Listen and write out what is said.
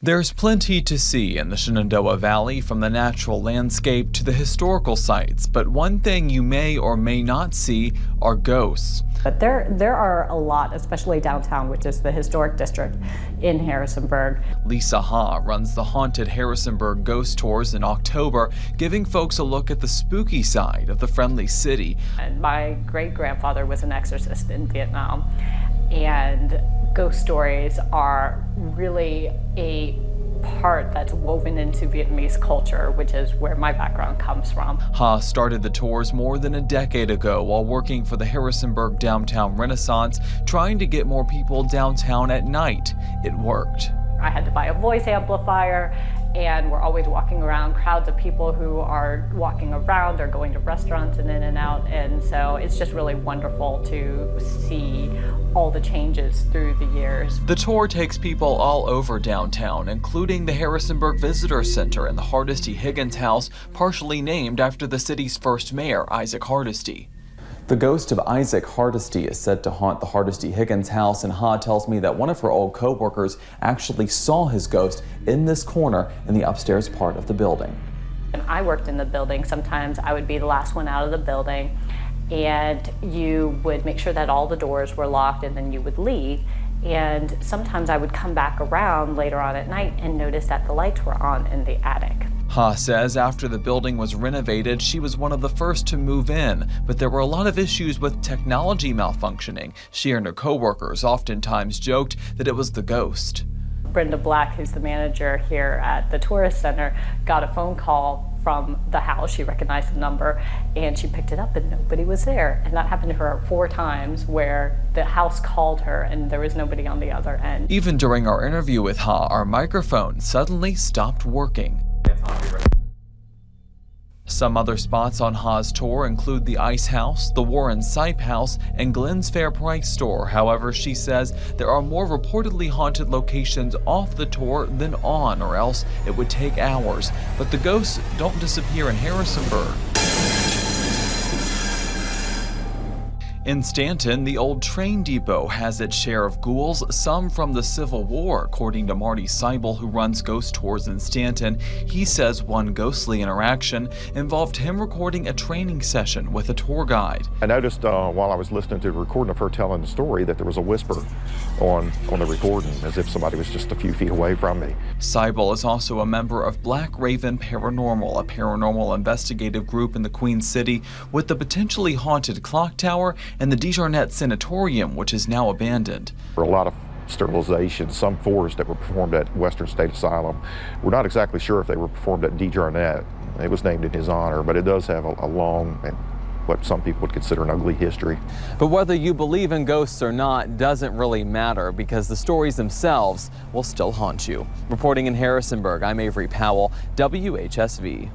There's plenty to see in the Shenandoah Valley, from the natural landscape to the historical sites, but one thing you may or may not see are ghosts. But there are a lot, especially downtown, which is the historic district in Harrisonburg. Lisa Ha runs the Haunted Harrisonburg Ghost Tours in October, giving folks a look at the spooky side of the friendly city. And my great-grandfather was an exorcist in Vietnam, and ghost stories are really a part that's woven into Vietnamese culture, which is where my background comes from. Ha started the tours more than a decade ago while working for the Harrisonburg Downtown Renaissance, trying to get more people downtown at night. It worked. I had to buy a voice amplifier, and we're always walking around crowds of people who are walking around or going to restaurants and in and out, and so it's just really wonderful to see all the changes through the years. The tour takes people all over downtown, including the Harrisonburg Visitor Center and the Hardesty Higgins House, partially named after the city's first mayor, Isaac Hardesty. The ghost of Isaac Hardesty is said to haunt the Hardesty Higgins house, and Ha tells me that one of her old co-workers actually saw his ghost in this corner in the upstairs part of the building. When I worked in the building, sometimes I would be the last one out of the building, and you would make sure that all the doors were locked, and then you would leave. And sometimes I would come back around later on at night and notice that the lights were on in the attic. Ha says after the building was renovated, she was one of the first to move in, but there were a lot of issues with technology malfunctioning. She and her co-workers oftentimes joked that it was the ghost. Brenda Black, who's the manager here at the tourist center, got a phone call from the house. She recognized the number and she picked it up, and nobody was there. And that happened to her 4 times, where the house called her and there was nobody on the other end. Even during our interview with Ha, our microphone suddenly stopped working. Some other spots on Ha's tour include the Ice House, the Warren Sipe House, and Glenn's Fair Price store. However, she says there are more reportedly haunted locations off the tour than on, or else it would take hours. But the ghosts don't disappear in Harrisonburg. In Staunton, the old train depot has its share of ghouls, some from the Civil War, according to Marty Seibel, who runs ghost tours in Staunton. He says one ghostly interaction involved him recording a training session with a tour guide. I noticed while I was listening to the recording of her telling the story that there was a whisper on the recording, as if somebody was just a few feet away from me. Seibel is also a member of Black Raven Paranormal, a paranormal investigative group in the Queen City, with the potentially haunted clock tower and the DeJarnette Sanatorium, which is now abandoned. There were a lot of sterilizations, some 4s that were performed at Western State Asylum. We're not exactly sure if they were performed at DeJarnette. It was named in his honor, but it does have a long and what some people would consider an ugly history. But whether you believe in ghosts or not doesn't really matter, because the stories themselves will still haunt you. Reporting in Harrisonburg, I'm Avery Powell, WHSV.